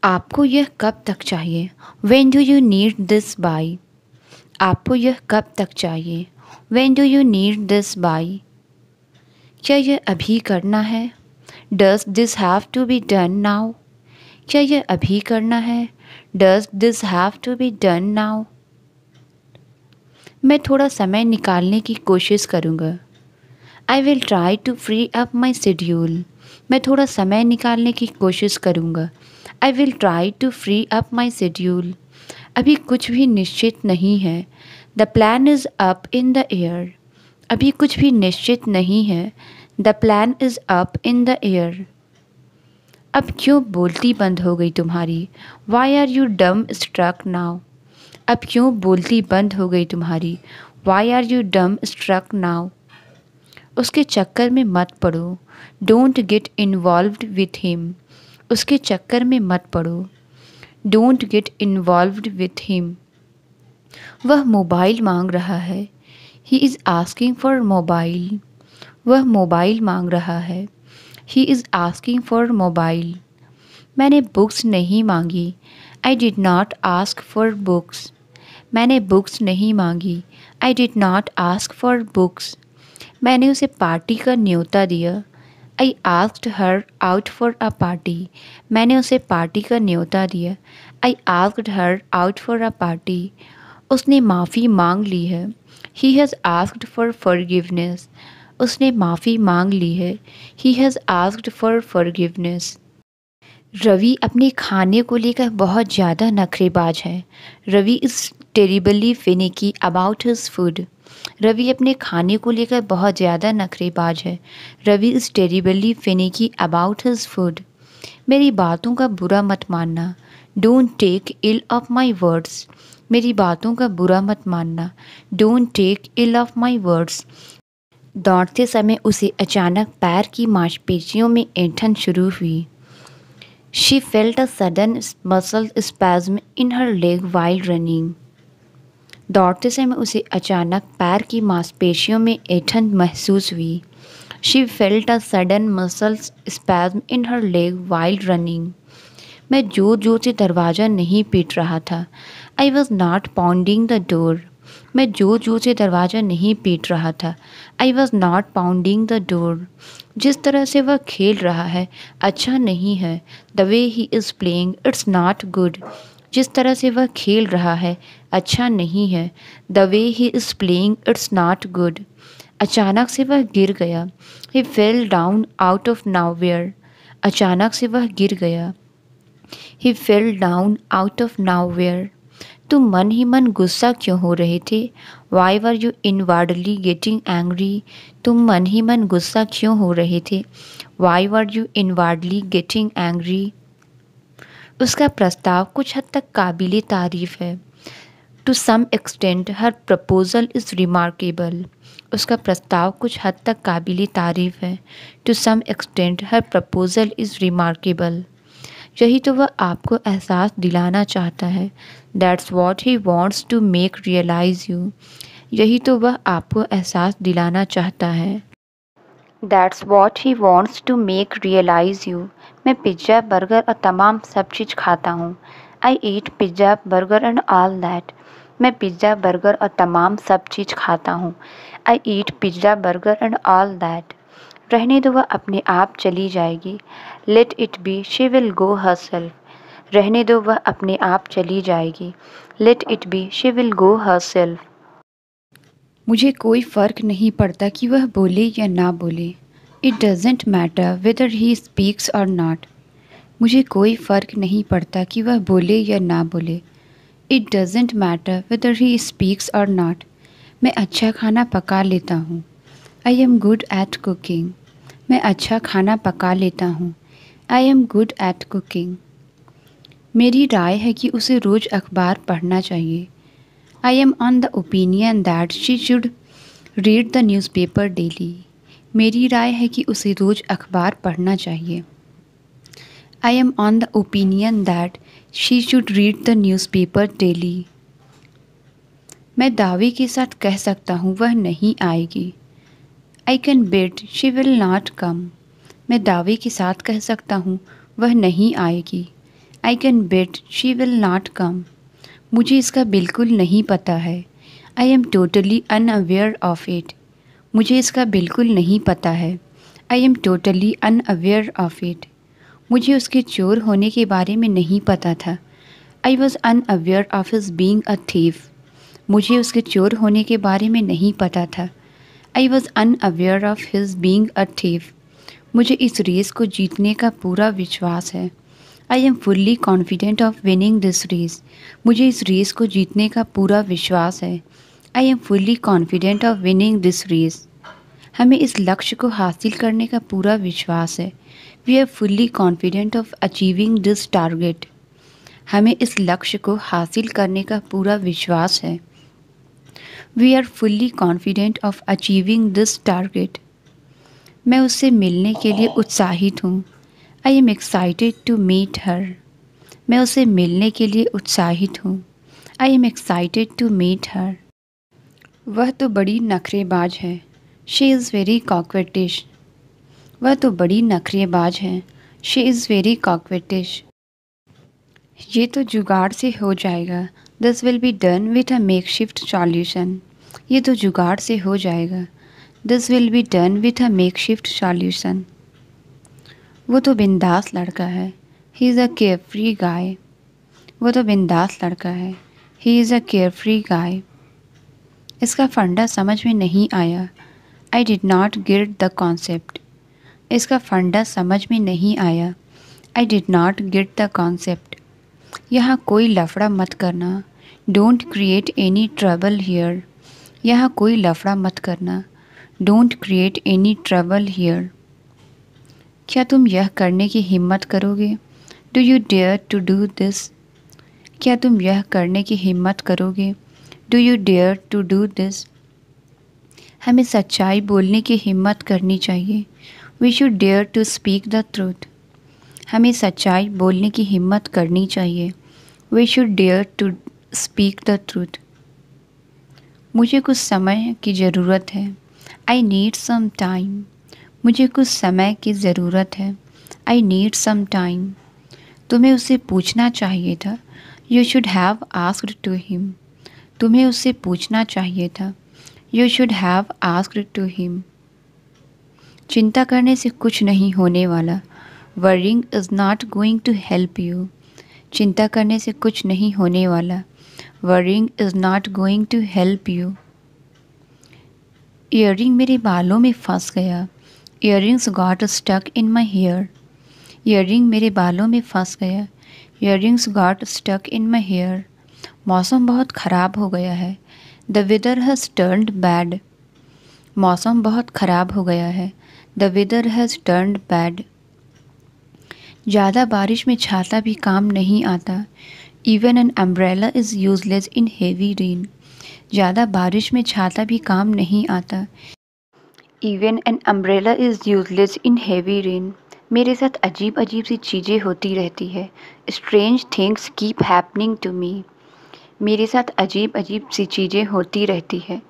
आपको यह कब तक चाहिए? When do you need this by? आपको यह कब तक चाहिए? When do you need this by? क्या यह अभी करना है? Does this have to be done now? क्या यह अभी करना है? Does this have to be done now? मैं थोड़ा समय निकालने की कोशिश करूँगा। I will try to free up my schedule. मैं थोड़ा समय निकालने की कोशिश करूँगा। I will try to free up my schedule. अभी कुछ भी निश्चित नहीं है। The plan is up in the air. अभी कुछ भी निश्चित नहीं है। The plan is up in the air. अब क्यों बोलती बंद हो गई तुम्हारी? Why are you dumb struck now? अब क्यों बोलती बंद हो गई तुम्हारी? Why are you dumb struck now? उसके चक्कर में मत पड़ो। Don't get involved with him. उसके चक्कर में मत पड़ो। Don't get involved with him. वह मोबाइल मांग रहा है। He is asking for mobile. वह मोबाइल मांग रहा है। He is asking for mobile. मैंने बुक्स नहीं मांगी। I did not ask for books. मैंने बुक्स नहीं मांगी। I did not ask for books. मैंने उसे पार्टी का न्योता दिया। I asked her out for a party. मैंने उसे पार्टी का न्योता दिया। I asked her out for a party. उसने माफ़ी मांग ली है। He has asked for forgiveness. उसने माफ़ी मांग ली है। He has asked for forgiveness. Ravi अपने खाने को लेकर बहुत ज़्यादा नखरेबाज है। Ravi is terribly finicky about his food. रवि अपने खाने को लेकर बहुत ज़्यादा नखरेबाज है। Ravi is terribly finicky about his food. मेरी बातों का बुरा मत मानना। Don't take ill of my words. मेरी बातों का बुरा मत मानना। Don't take ill of my words. दौड़ते समय उसे अचानक पैर की मांसपेशियों में ऐंठन शुरू हुई। She felt a sudden muscle spasm in her leg while running. दौड़ते समय उसे अचानक पैर की मांसपेशियों में ऐंठन महसूस हुई। She felt a sudden muscle spasm in her leg while running. मैं जोर जोर से दरवाज़ा नहीं पीट रहा था। I was not pounding the door. मैं जोर जोर से दरवाज़ा नहीं पीट रहा था। I was not pounding the door. जिस तरह से वह खेल रहा है अच्छा नहीं है। The way he is playing, it's not good. जिस तरह से वह खेल रहा है अच्छा नहीं है। The way he is playing, it's not good. अचानक से वह गिर गया। He fell down out of nowhere. अचानक से वह गिर गया। He fell down out of nowhere. तुम मन ही मन गुस्सा क्यों हो रहे थे? Why were you inwardly getting angry? तुम मन ही मन गुस्सा क्यों हो रहे थे? Why were you inwardly getting angry? उसका प्रस्ताव कुछ हद तक काबिले तारीफ़ है। To some extent her proposal is remarkable. उसका प्रस्ताव कुछ हद तक काबिले तारीफ़ है। To some extent her proposal is remarkable. यही तो वह आपको एहसास दिलाना चाहता है। That's what he wants to make realize you. यही तो वह आपको एहसास दिलाना चाहता है। That's what he wants to make realize you. मैं पिज़्ज़ा बर्गर और तमाम सब चीज़ खाता हूँ। I eat pizza, burger and all that. मैं पिज़्ज़ा बर्गर और तमाम सब चीज़ खाता हूँ। I eat pizza, burger and all that. रहने दो वह अपने आप चली जाएगी। Let it be, she will go herself. रहने दो वह अपने आप चली जाएगी। Let it be, she will go herself. मुझे कोई फ़र्क नहीं पड़ता कि वह बोले या ना बोले। It doesn't matter whether he speaks or not. मुझे कोई फ़र्क नहीं पड़ता कि वह बोले या ना बोले। It doesn't matter whether he speaks or not. मैं अच्छा खाना पका लेता हूँ। I am good at cooking. मैं अच्छा खाना पका लेता हूँ। I am good at cooking. मेरी राय है कि उसे रोज़ अखबार पढ़ना चाहिए। I am on the opinion that she should read the newspaper daily. मेरी राय है कि उसे रोज़ अखबार पढ़ना चाहिए। I am on the opinion that she should read the newspaper daily. मैं दावे के साथ कह सकता हूँ वह नहीं आएगी। I can bet she will not come. मैं दावे के साथ कह सकता हूँ वह नहीं आएगी। I can bet she will not come. मुझे इसका बिल्कुल नहीं पता है। I am totally unaware of it. मुझे इसका बिल्कुल नहीं पता है। I am totally unaware of it. मुझे उसके चोर होने के बारे में नहीं पता था। I was unaware of his being a thief. मुझे उसके चोर होने के बारे में नहीं पता था। I was unaware of his being a thief. मुझे इस रेस को जीतने का पूरा विश्वास है। I am fully confident of winning this race. मुझे इस रेस को जीतने का पूरा विश्वास है। I am fully confident of winning this race. हमें इस लक्ष्य को हासिल करने का पूरा विश्वास है। We are fully confident of achieving this target. हमें इस लक्ष्य को हासिल करने का पूरा विश्वास है। We are fully confident of achieving this target. मैं उससे मिलने के लिए उत्साहित हूँ। I am excited to meet her. मैं उससे मिलने के लिए उत्साहित हूँ। I am excited to meet her. वह तो बड़ी नखरेबाज है। She is very coquettish. वह तो बड़ी नखरेबाज है। She is very coquettish. ये तो जुगाड़ से हो जाएगा। This will be done with a makeshift solution. ये तो जुगाड़ से हो जाएगा। This will be done with a makeshift solution. वो तो बिंदास लड़का है। ही इज़ अ केयरफ्री गाय। वो तो बिंदास लड़का है। ही इज़ अ केयरफ्री गाय। इसका फंडा समझ में नहीं आया। I did not get the concept. इसका फंडा समझ में नहीं आया। I did not get the concept. यहाँ कोई लफड़ा मत करना। Don't create any trouble here. यहाँ कोई लफड़ा मत करना। Don't create any trouble here. क्या तुम यह करने की हिम्मत करोगे? Do you dare to do this? क्या तुम यह करने की हिम्मत करोगे? Do you dare to do this? हमें सच्चाई बोलने की हिम्मत करनी चाहिए। We should dare to speak the truth. हमें सच्चाई बोलने की हिम्मत करनी चाहिए। We should dare to speak the truth. मुझे कुछ समय की ज़रूरत है। I need some time. मुझे कुछ समय की ज़रूरत है। I need some time. तुम्हें उससे पूछना चाहिए था। You should have asked to him. तुम्हें उससे पूछना चाहिए था। You should have asked to him. चिंता करने से कुछ नहीं होने वाला। Worrying is not going to help you. चिंता करने से कुछ नहीं होने वाला। Worrying is not going to help you. Earring मेरे बालों में फंस गया। Earrings got stuck in my hair. Earring मेरे बालों में फंस गया। Earrings got stuck in my hair. मौसम बहुत ख़राब हो गया है। The weather has turned bad. मौसम बहुत ख़राब हो गया है। The weather has turned bad. ज़्यादा बारिश में छाता भी काम नहीं आता। Even an umbrella is useless in heavy rain. ज़्यादा बारिश में छाता भी काम नहीं आता। Even an umbrella is useless in heavy rain. मेरे साथ अजीब अजीब सी चीज़ें होती रहती है। Strange things keep happening to me. मेरे साथ अजीब अजीब सी चीज़ें होती रहती है।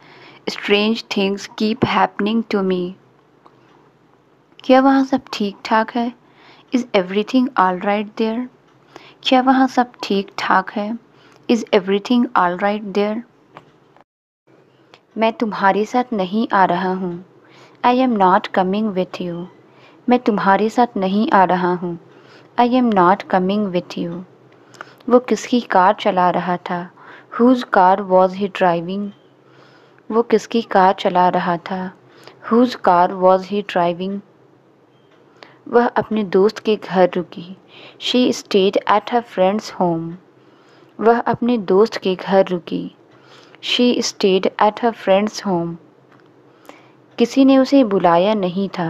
Strange things keep happening to me. क्या वहाँ सब ठीक ठाक है? Is everything all right there? क्या वहाँ सब ठीक ठाक है? Is everything all right there? मैं तुम्हारे साथ नहीं आ रहा हूँ। I am not coming with you. मैं तुम्हारे साथ नहीं आ रहा हूँ। I am not coming with you. वो किसकी कार चला रहा था? Whose car was he driving? वो किसकी कार चला रहा था? Whose car was he driving? वह अपने दोस्त के घर रुकी। She stayed at her friend's home. वह अपने दोस्त के घर रुकी। She stayed at her friend's home. किसी ने उसे बुलाया नहीं था।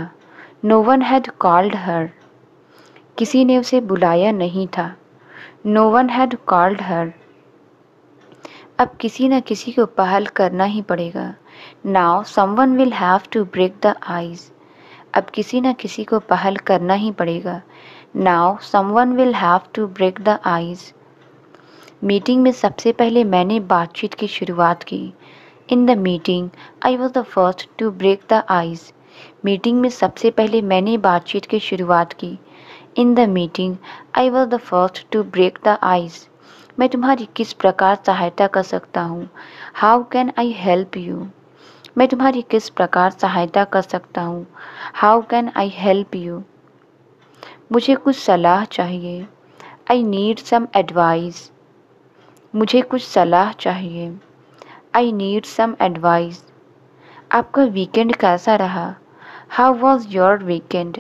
No one had called her. किसी ने उसे बुलाया नहीं था। No one had called her. अब किसी न किसी को पहल करना ही पड़ेगा। Now someone will have to break the ice. अब किसी न किसी को पहल करना ही पड़ेगा। Now someone will have to break the ice. Meeting में सबसे पहले मैंने बातचीत की शुरुआत की। In the meeting I was the first to break the ice. Meeting में सबसे पहले मैंने बातचीत की शुरुआत की। In the meeting I was the first to break the ice. मैं तुम्हारी किस प्रकार सहायता कर सकता हूँ? How can I help you? मैं तुम्हारी किस प्रकार सहायता कर सकता हूँ? How can I help you? मुझे कुछ सलाह चाहिए। I need some advice. मुझे कुछ सलाह चाहिए। I need some advice. आपका वीकेंड कैसा रहा? How was your weekend?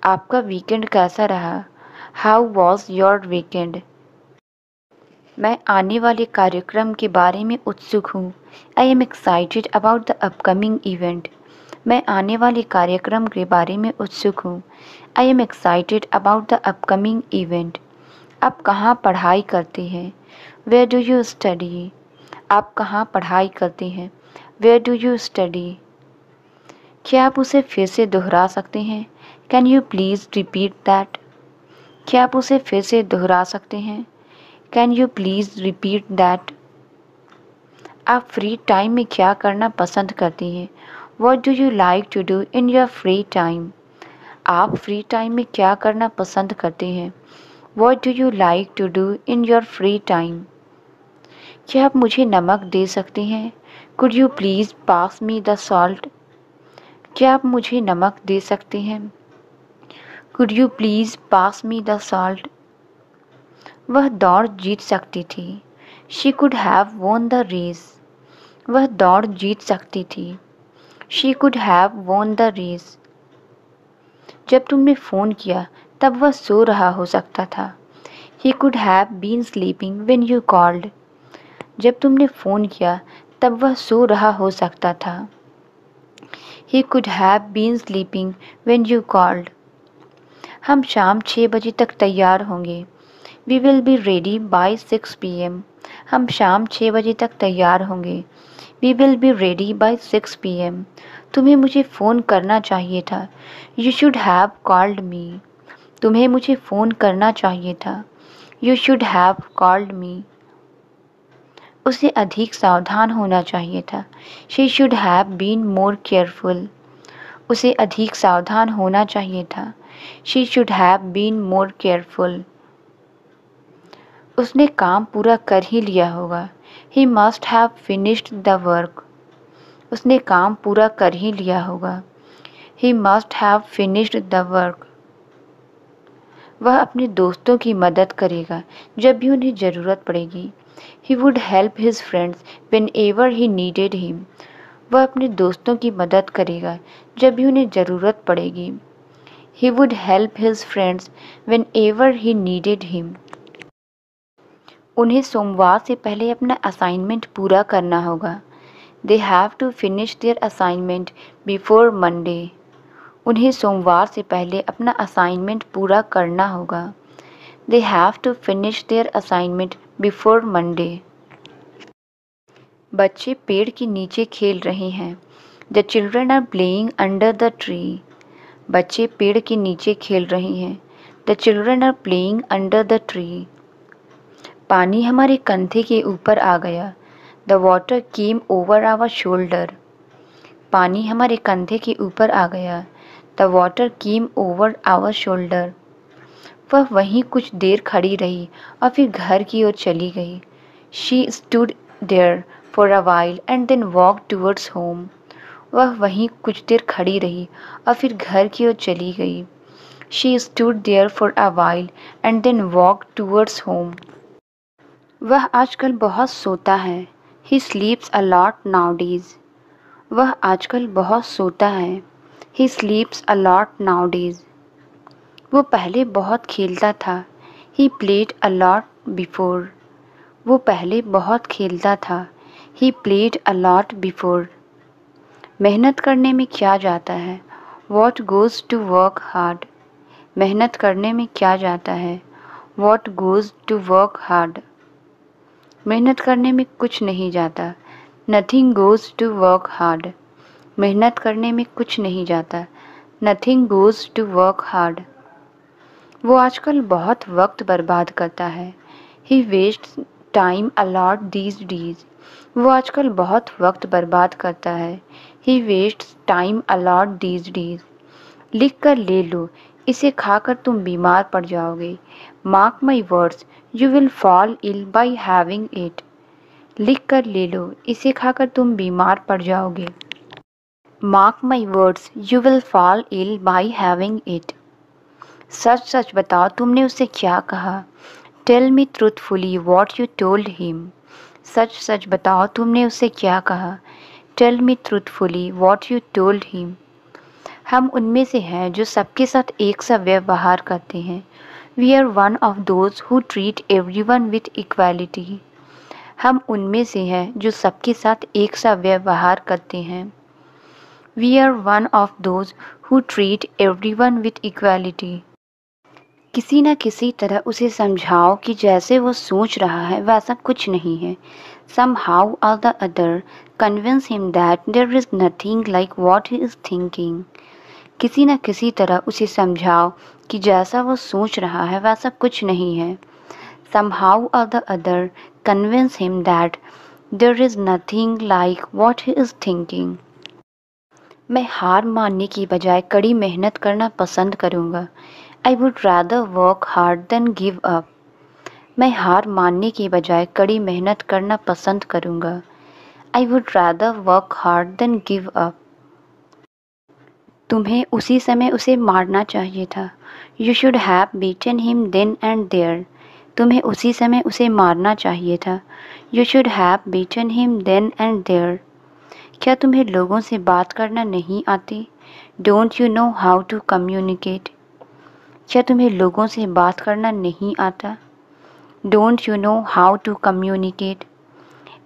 आपका वीकेंड कैसा रहा? How was your weekend? मैं आने वाले कार्यक्रम के बारे में उत्सुक हूँ। I am excited about the upcoming event. मैं आने वाले कार्यक्रम के बारे में उत्सुक हूँ। I am excited about the upcoming event. आप कहाँ पढ़ाई करते हैं? Where do you study? आप कहाँ पढ़ाई करते हैं? Where do you study? क्या आप उसे फिर से दोहरा सकते हैं? Can you please repeat that? क्या आप उसे फिर से दोहरा सकते हैं? Can you please repeat that? आप फ्री टाइम में क्या करना पसंद करती हैं? What do you like to do in your free time? आप फ्री टाइम में क्या करना पसंद करते हैं? What do you like to do in your free time? क्या आप मुझे नमक दे सकते हैं? Could you please pass me the salt? क्या आप मुझे नमक दे सकते हैं? Could you please pass me the salt? वह दौड़ जीत सकती थी। She could have won the race. वह दौड़ जीत सकती थी। She could have won the race. जब तुमने फ़ोन किया तब वह सो रहा हो सकता था। He could have been sleeping when you called. जब तुमने फ़ोन किया तब वह सो रहा हो सकता था। He could have been sleeping when you called. हम शाम 6 बजे तक तैयार होंगे। We will be ready by 6 PM। हम शाम 6 बजे तक तैयार होंगे। We will be ready by 6 PM। तुम्हें मुझे फ़ोन करना चाहिए था। You should have called me. तुम्हें मुझे फ़ोन करना चाहिए था। You should have called me. उसे अधिक सावधान होना चाहिए था। She should have been more careful. उसे अधिक सावधान होना चाहिए था। She should have been more careful. उसने काम पूरा कर ही लिया होगा। He must have finished the work. उसने काम पूरा कर ही लिया होगा। He must have finished the work. वह अपने दोस्तों की मदद करेगा जब भी उन्हें ज़रूरत पड़ेगी। He would help his friends whenever he needed him. वह अपने दोस्तों की मदद करेगा जब भी उन्हें ज़रूरत पड़ेगी। He would help his friends whenever he needed him. उन्हें सोमवार से पहले अपना असाइनमेंट पूरा करना होगा। They have to finish their assignment before Monday. उन्हें सोमवार से पहले अपना असाइनमेंट पूरा करना होगा। They have to finish their assignment before Monday. बच्चे पेड़ के नीचे खेल रहे हैं। The children are playing under the tree. बच्चे पेड़ के नीचे खेल रहे हैं। The children are playing under the tree. पानी हमारे कंधे के ऊपर आ गया। The water came over our shoulder. पानी हमारे कंधे के ऊपर आ गया। The water came over our shoulder. वह वहीं कुछ देर खड़ी रही और फिर घर की ओर चली गई। She stood there for a while and then walk towards home. वह वहीं कुछ देर खड़ी रही और फिर घर की ओर चली गई। She stood there for a while and then walk towards home. वह आजकल बहुत सोता है। He sleeps a lot nowadays. वह आजकल बहुत सोता है। He sleeps a lot nowadays. वो पहले बहुत खेलता था। He played a lot before. वो पहले बहुत खेलता था। He played a lot before. मेहनत करने में क्या जाता है? What goes to work hard. मेहनत करने में क्या जाता है? What goes to work hard. मेहनत करने में कुछ नहीं जाता। Nothing goes to work hard. मेहनत करने में कुछ नहीं जाता। Nothing goes to work hard. वो आजकल बहुत वक्त बर्बाद करता है। He wastes time a lot these days. वो आजकल बहुत वक्त बर्बाद करता है। He wastes time a lot these days. लिख कर ले लो, इसे खाकर तुम बीमार पड़ जाओगे। Mark my words, you will fall ill by having it. लिख कर ले लो, इसे खाकर तुम बीमार पड़ जाओगे। Mark my words, you will fall ill by having it. सच सच बताओ तुमने उसे क्या कहा। Tell me truthfully what you told him. सच सच बताओ तुमने उसे क्या कहा। Tell me truthfully what you told him. हम उनमें से हैं जो सबके साथ एक सा व्यवहार करते हैं। We are one of those who treat everyone with equality. हम उनमें से हैं जो सबके साथ एक सा व्यवहार करते हैं। We are one of those who treat everyone with equality. किसी न किसी तरह उसे समझाओ कि जैसे वो सोच रहा है वैसा कुछ नहीं है। Somehow or the other, convince him that there is nothing like what he is thinking. किसी न किसी तरह उसे समझाओ कि जैसा वो सोच रहा है वैसा कुछ नहीं है। Somehow or the other, convince him that there is nothing like what he is thinking. मैं हार मानने की बजाय कड़ी मेहनत करना पसंद करूँगा। I would rather work hard than give up. मैं हार मानने की बजाय कड़ी मेहनत करना पसंद करूँगा। I would rather work hard than give up. तुम्हें उसी समय उसे मारना चाहिए था। You should have beaten him then and there. तुम्हें उसी समय उसे मारना चाहिए था। You should have beaten him then and there. क्या तुम्हें लोगों से बात करना नहीं आती? Don't you know how to communicate? क्या तुम्हें लोगों से बात करना नहीं आता? Don't you know how to communicate?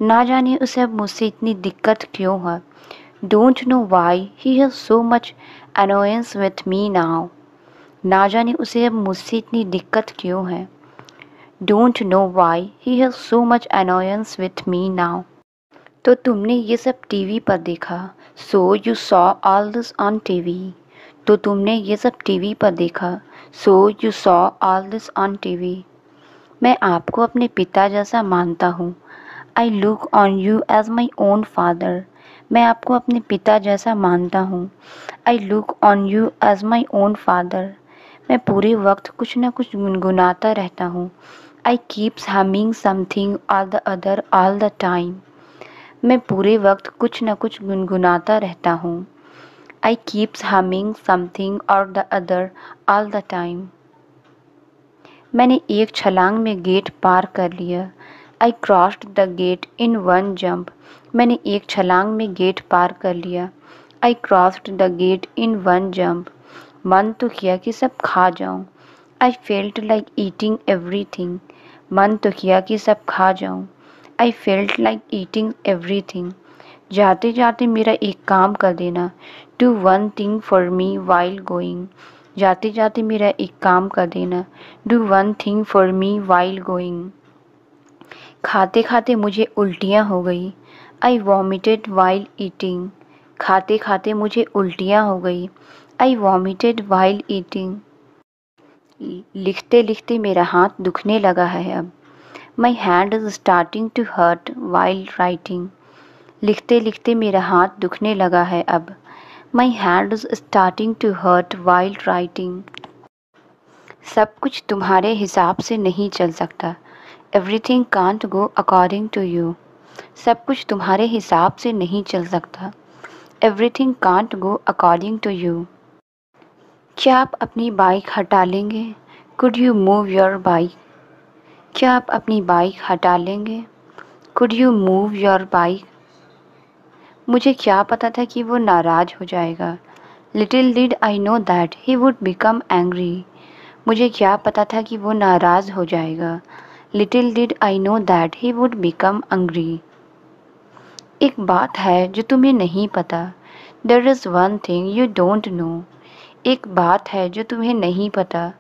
ना जाने उसे अब मुझसे इतनी दिक्कत क्यों है। Don't know why he has so much annoyance with me now. ना जाने उसे अब मुझसे इतनी दिक्कत क्यों है। Don't know why he has so much annoyance with me now. तो तुमने ये सब टीवी पर देखा। So you saw all this on TV. तो तुमने ये सब टीवी पर देखा। So you saw all this on TV. मैं आपको अपने पिता जैसा मानता हूँ। I look on you as my own father. मैं आपको अपने पिता जैसा मानता हूँ। I look on you as my own father. मैं पूरे वक्त कुछ न कुछ गुनगुनाता रहता हूँ। I keeps humming something or the other all the time. मैं पूरे वक्त कुछ न कुछ गुनगुनाता रहता हूँ। I keeps humming something or the other all the time. मैंने एक छलांग में गेट पार कर लिया। I crossed the gate in one jump. मैंने एक छलांग में गेट पार कर लिया। I crossed the gate in one jump. मन तो किया कि सब खा जाऊं। I felt like eating everything. मन तो किया कि सब खा जाऊं। I felt like eating everything. जाते जाते मेरा एक काम कर देना। Do one thing for me while going. जाते जाते मेरा एक काम कर देना। Do one thing for me while going. खाते खाते मुझे उल्टियाँ हो गई। I vomited while eating. खाते खाते मुझे उल्टियाँ हो गई। I vomited while eating. लिखते लिखते मेरा हाथ दुखने लगा है अब। My hand is starting to hurt while writing. लिखते लिखते मेरा हाथ दुखने लगा है अब। My hand is starting to hurt while writing. सब कुछ तुम्हारे हिसाब से नहीं चल सकता। Everything can't go according to you. सब कुछ तुम्हारे हिसाब से नहीं चल सकता। Everything can't go according to you. क्या आप अपनी बाइक हटा लेंगे? Could you move your bike? क्या आप अपनी बाइक हटा लेंगे? Could you move your bike? मुझे क्या पता था कि वो नाराज़ हो जाएगा। Little did I know that he would become angry. मुझे क्या पता था कि वो नाराज़ हो जाएगा। Little did I know that he would become angry. एक बात है जो तुम्हें नहीं पता। There is one thing you don't know. एक बात है जो तुम्हें नहीं पता।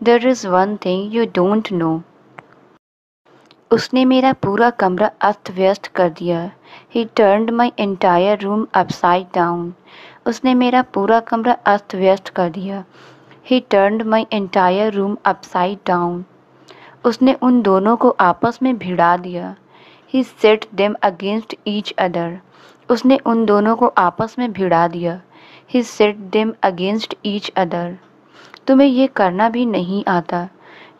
There is one thing you don't know. उसने मेरा पूरा कमरा अस्त व्यस्त कर दिया। He turned my entire room upside down. उसने मेरा पूरा कमरा अस्त व्यस्त कर दिया। He turned my entire room upside down. उसने उन दोनों को आपस में भिड़ा दिया। He set them against each other. उसने उन दोनों को आपस में भिड़ा दिया। He set them against each other. तुम्हें ये करना भी नहीं आता।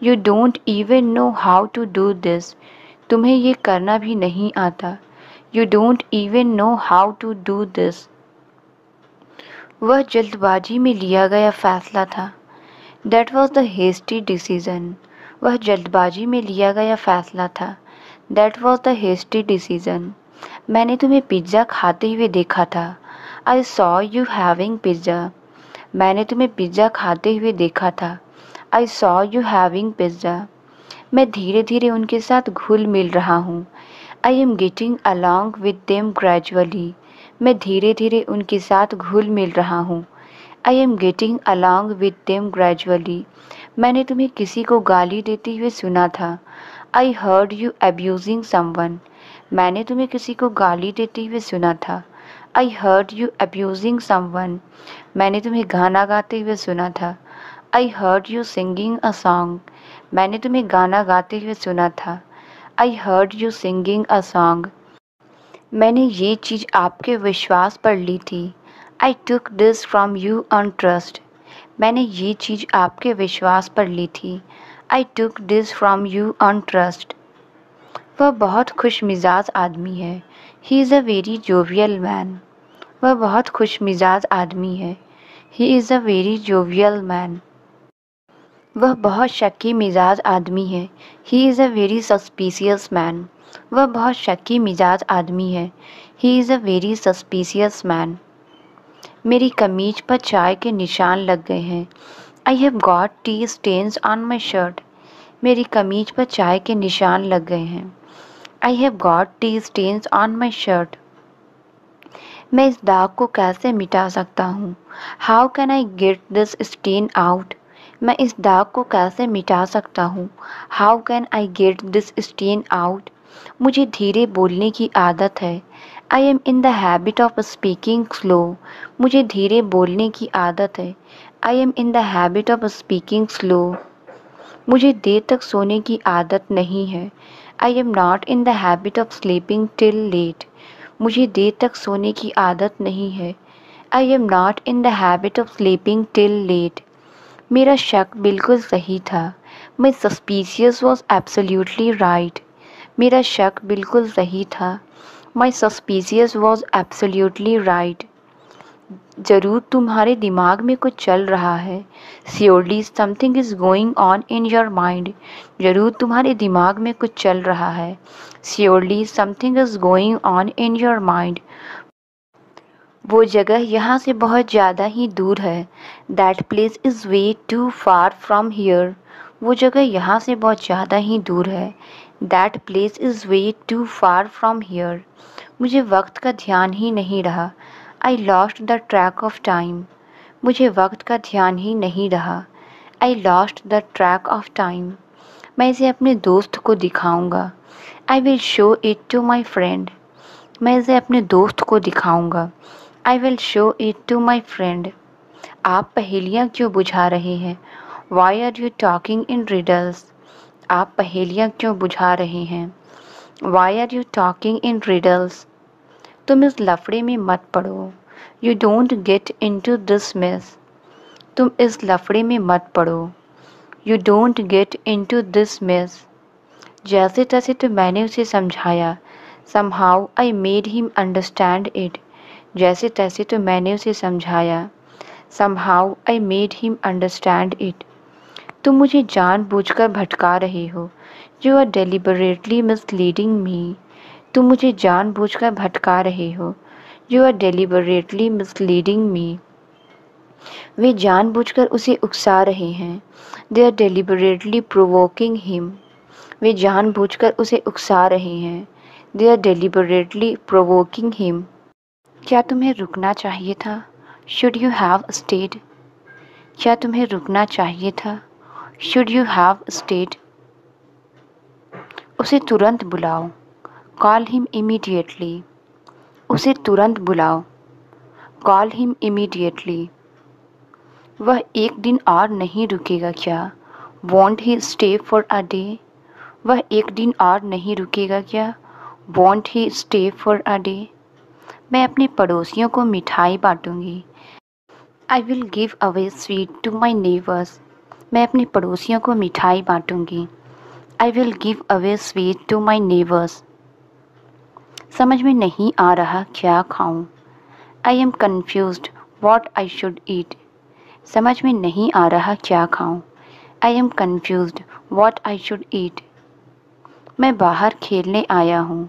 You don't even know how to do this. तुम्हें ये करना भी नहीं आता। You don't even know how to do this. वह जल्दबाजी में लिया गया फैसला था। That was the hasty decision. वह जल्दबाजी में लिया गया फैसला था। That was the hasty decision. मैंने तुम्हें पिज़्ज़ा खाते हुए देखा था। I saw you having pizza. मैंने तुम्हें पिज़्ज़ा खाते हुए देखा था। I saw you having pizza. मैं धीरे धीरे उनके साथ घुल मिल रहा हूँ। I am getting along with them gradually. मैं धीरे धीरे उनके साथ घुल मिल रहा हूँ। I am getting along with them gradually. मैंने तुम्हें किसी को गाली देते हुए सुना था। I heard you abusing someone. मैंने तुम्हें किसी को गाली देते हुए सुना था। I heard you abusing someone. मैंने तुम्हें गाना गाते हुए सुना था। I heard you singing a song. मैंने तुम्हें गाना गाते हुए सुना था। I heard you singing a song. मैंने ये चीज़ आपके विश्वास पर ली थी। I took this from you on trust. मैंने ये चीज़ आपके विश्वास पर ली थी। I took this from you on trust. वह बहुत खुश मिजाज आदमी है। He is a very jovial man. वह बहुत खुश मिजाज आदमी है। He is a very jovial man. वह बहुत शक्की मिजाज आदमी है। He is a very suspicious man. वह बहुत शक्की मिजाज आदमी है। He is a very suspicious man. मेरी कमीज पर चाय के निशान लग गए हैं। I have got tea stains on my shirt. मेरी कमीज पर चाय के निशान लग गए हैं। I have got tea stains on my shirt. मैं इस दाग को कैसे मिटा सकता हूँ? How can I get this stain out? मैं इस दाग को कैसे मिटा सकता हूँ? How can I get this stain out? मुझे धीरे बोलने की आदत है। I am in the habit of speaking slow. मुझे धीरे बोलने की आदत है। I am in the habit of speaking slow. मुझे देर तक सोने की आदत नहीं है। I am not in the habit of sleeping till late. मुझे देर तक सोने की आदत नहीं है। I am not in the habit of sleeping till late. मेरा शक बिल्कुल सही था। My suspicious was absolutely right. मेरा शक बिल्कुल सही था। My suspicious was absolutely right. ज़रूर तुम्हारे दिमाग में कुछ चल रहा है। Surely something is going on in your mind. ज़रूर तुम्हारे दिमाग में कुछ चल रहा है। Surely something is going on in your mind. वो जगह यहाँ से बहुत ज़्यादा ही दूर है। That place is way too far from here. वो जगह यहाँ से बहुत ज़्यादा ही दूर है। That place is way too far from here. मुझे वक्त का ध्यान ही नहीं रहा। I lost the track of time. मुझे वक्त का ध्यान ही नहीं रहा। I lost the track of time. मैं इसे अपने दोस्त को दिखाऊंगा। I will show it to my friend. मैं इसे अपने दोस्त को दिखाऊंगा। I will show it to my friend. आप पहेलियाँ क्यों बुझा रहे हैं? Why are you talking in riddles? आप पहेलियाँ क्यों बुझा रहे हैं? Why are you talking in riddles? तुम इस लफड़े में मत पड़ो। You don't get in to this mess. तुम इस लफड़े में मत पड़ो। You don't get in to this mess. जैसे तैसे तो मैंने उसे समझाया। Somehow I made him understand it. जैसे तैसे तो मैंने उसे समझाया। Somehow I made him understand it. तुम मुझे जानबूझकर भटका रहे हो। You are deliberately misleading me. तुम मुझे जानबूझकर भटका रहे हो। You are deliberately misleading me. वे जानबूझकर उसे उकसा रहे हैं। They are deliberately provoking him. वे जानबूझकर उसे उकसा रहे हैं। They are deliberately provoking him. क्या तुम्हें रुकना चाहिए था? Should you have stayed? क्या तुम्हें रुकना चाहिए था? Should you have stayed? उसे तुरंत बुलाओ। Call him immediately. उसे तुरंत बुलाओ। Call him immediately. वह एक दिन और नहीं रुकेगा क्या? Want he stay for a day? वह एक दिन और नहीं रुकेगा क्या? Want he stay for a day? मैं अपने पड़ोसियों को मिठाई बांटूंगी। I will give away sweet to my neighbors. मैं अपने पड़ोसियों को मिठाई बांटूंगी. I will give away sweet to my neighbors. समझ में नहीं आ रहा क्या खाऊं. I am confused what I should eat. समझ में नहीं आ रहा क्या खाऊं. I am confused what I should eat. मैं बाहर खेलने आया हूँ.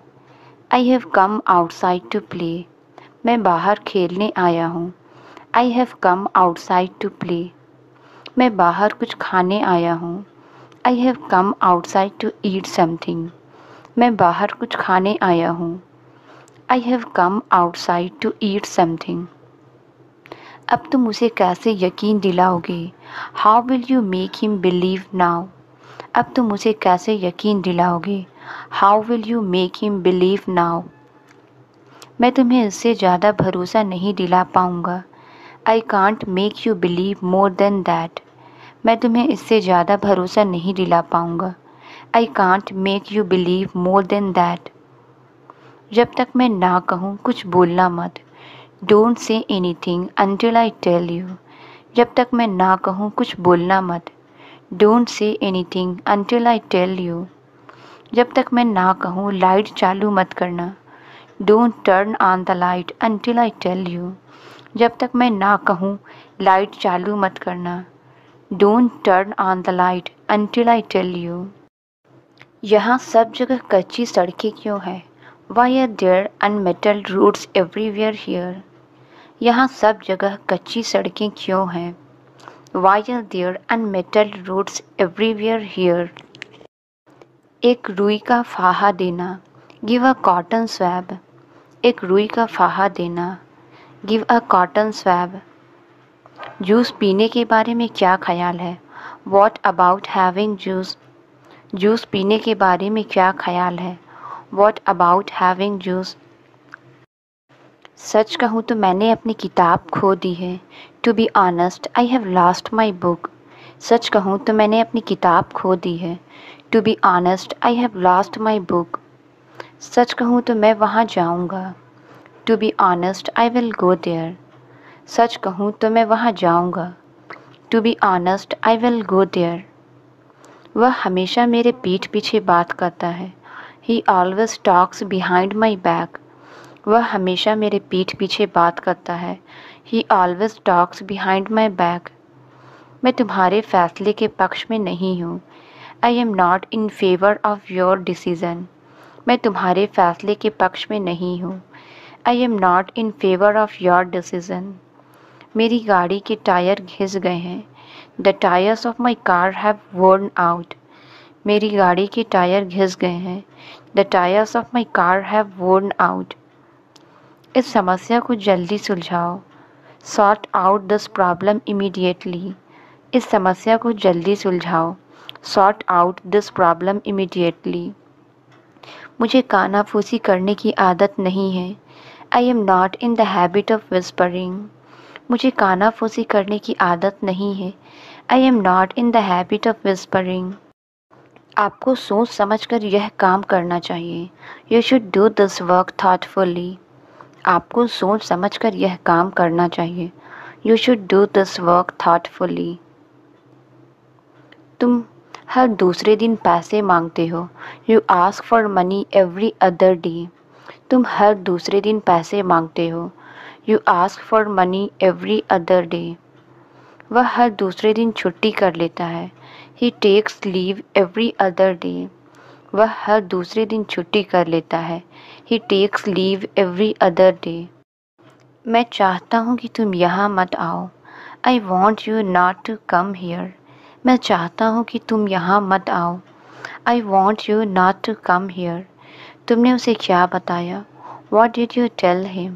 I have come outside to play. मैं बाहर खेलने आया हूँ. I have come outside to play. मैं बाहर कुछ खाने आया हूँ. I have come outside to eat something. मैं बाहर कुछ खाने आया हूँ. I have come outside to eat something. अब तुम उसे कैसे यकीन दिलाओगे. How will you make him believe now? अब तुम उसे कैसे यकीन दिलाओगे. How will you make him believe now? मैं तुम्हें इससे ज़्यादा भरोसा नहीं दिला पाऊँगा. I can't make you believe more than that. मैं तुम्हें इससे ज़्यादा भरोसा नहीं दिला पाऊँगा. I can't make you believe more than that. जब तक मैं ना कहूँ कुछ बोलना मत. Don't say anything until I tell you. जब तक मैं ना कहूँ कुछ बोलना मत. Don't say anything until I tell you. जब तक मैं ना कहूँ लाइट चालू मत करना. Don't turn on the light until I tell you. जब तक मैं ना कहूँ लाइट चालू मत करना. Don't turn on the light until I tell you. यहाँ सब जगह कच्ची सड़कें क्यों हैं? Why are there unmetalled roads everywhere here? यहाँ सब जगह कच्ची सड़कें क्यों हैं? Why are there unmetalled roads everywhere here? एक रुई का फाहा देना. Give a cotton swab. एक रुई का फाहा देना. Give a cotton swab. Juice पीने के बारे में क्या ख्याल है? What about having juice? Juice पीने के बारे में क्या ख्याल है? What about having juice? सच कहूँ तो मैंने अपनी किताब खो दी है. To be honest, I have lost my book. सच कहूँ तो मैंने अपनी किताब खो दी है. To be honest, I have lost my book. सच कहूँ तो मैं वहाँ जाऊँगा. To be honest, I will go there. सच कहूँ तो मैं वहाँ जाऊँगा. To be honest, I will go there. वह हमेशा मेरे पीठ पीछे बात करता है. He always talks behind my back. वह हमेशा मेरे पीठ पीछे बात करता है. He always talks behind my back. मैं तुम्हारे फैसले के पक्ष में नहीं हूँ. I am not in favor of your decision. मैं तुम्हारे फैसले के पक्ष में नहीं हूँ. I am not in favor of your decision. मेरी गाड़ी के टायर घिस गए हैं. The tires of my car have worn out. मेरी गाड़ी के टायर घिस गए हैं. The tires of my car have worn out. इस समस्या को जल्दी सुलझाओ. Sort out this problem immediately. इस समस्या को जल्दी सुलझाओ. Sort out this problem immediately. मुझे कानाफूसी करने की आदत नहीं है. I am not in the habit of whispering. मुझे कानाफूसी करने की आदत नहीं है. I am not in the habit of whispering. आपको सोच समझकर यह काम करना चाहिए. You should do this work thoughtfully. आपको सोच समझकर यह काम करना चाहिए. You should do this work thoughtfully. तुम हर दूसरे दिन पैसे मांगते हो. You ask for money every other day. तुम हर दूसरे दिन पैसे मांगते हो. You ask for money every other day. वह हर दूसरे दिन छुट्टी कर लेता है. He takes leave every other day. वह हर दूसरे दिन छुट्टी कर लेता है. He takes leave every other day. मैं चाहता हूँ कि तुम यहाँ मत आओ. I want you not to come here. मैं चाहता हूँ कि तुम यहाँ मत आओ. I want you not to come here. तुमने उसे क्या बताया? What did you tell him?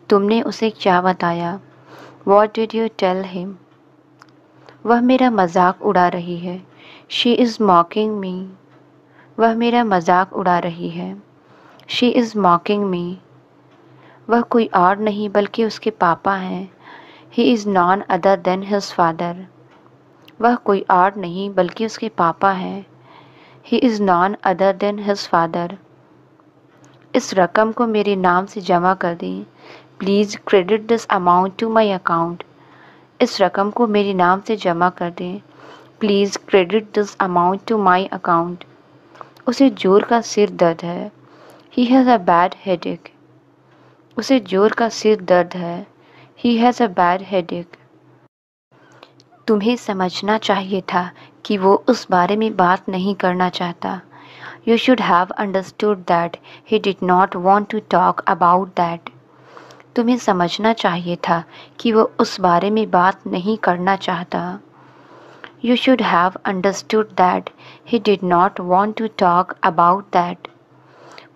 तुमने उसे क्या बताया? What did you tell him? वह मेरा मजाक उड़ा रही है. She is mocking me. वह मेरा मजाक उड़ा रही है. She is mocking me. वह कोई और नहीं बल्कि उसके पापा हैं. He is none other than his father. वह कोई और नहीं बल्कि उसके पापा हैं. He is none other than his father. इस रकम को मेरे नाम से जमा कर दें. Please credit this amount to my account. इस रकम को मेरे नाम से जमा कर दें। Please credit this amount to my account. उसे जोर का सिर दर्द है। He has a bad headache. उसे जोर का सिर दर्द है। He has a bad headache. तुम्हें समझना चाहिए था कि वो उस बारे में बात नहीं करना चाहता। You should have understood that he did not want to talk about that. तुम्हें समझना चाहिए था कि वो उस बारे में बात नहीं करना चाहता। You should have understood that he did not want to talk about that.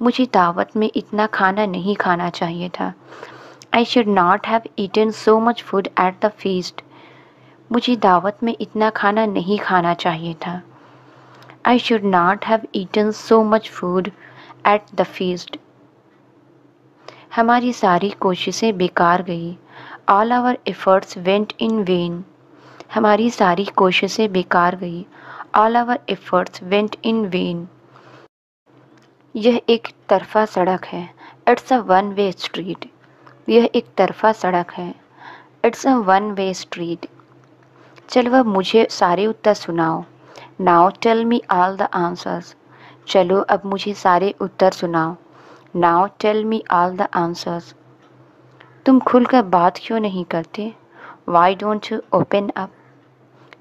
मुझे दावत में इतना खाना नहीं खाना चाहिए था। I should not have eaten so much food at the feast. मुझे दावत में इतना खाना नहीं खाना चाहिए था। I should not have eaten so much food at the feast. हमारी सारी कोशिशें बेकार गई। All our efforts went in vain. हमारी सारी कोशिशें बेकार गई। All our efforts went in vain. यह एक तरफा सड़क है। It's a one-way street. यह एक तरफा सड़क है। It's a one-way street. चलो अब मुझे सारे उत्तर सुनाओ। Now tell me all the answers. चलो अब मुझे सारे उत्तर सुनाओ। Now tell me all the answers. तुम खुलकर बात क्यों नहीं करते? Why don't you open up?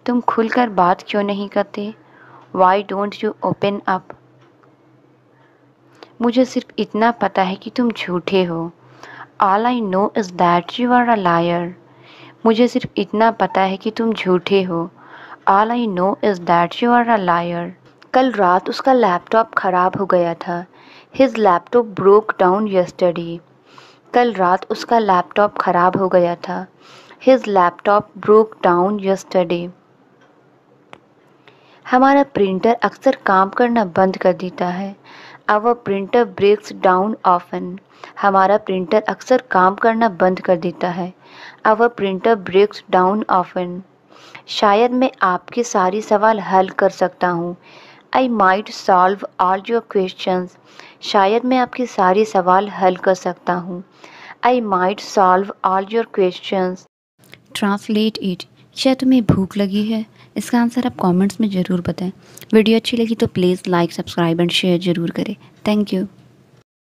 तुम खुलकर बात क्यों नहीं करते? Why don't you open up? मुझे सिर्फ इतना पता है कि तुम झूठे हो। All I know is that you are a liar. मुझे सिर्फ इतना पता है कि तुम झूठे हो। All I know is that you are a liar. कल रात उसका लैपटॉप ख़राब हो गया था। His laptop broke down yesterday. कल रात उसका लैपटॉप ख़राब हो गया था। His laptop broke down yesterday. हमारा प्रिंटर अक्सर काम करना बंद कर देता है। Our printer breaks down often. हमारा प्रिंटर अक्सर काम करना बंद कर देता है। Our printer breaks down often. शायद मैं आपके सारे सवाल हल कर सकता हूँ। I might solve all your questions. शायद मैं आपके सारे सवाल हल कर सकता हूँ। I might solve all your questions. Translate it. क्या तुम्हें भूख लगी है? इसका आंसर आप कमेंट्स में ज़रूर बताएं। वीडियो अच्छी लगी तो please like, subscribe and share ज़रूर करें। Thank you.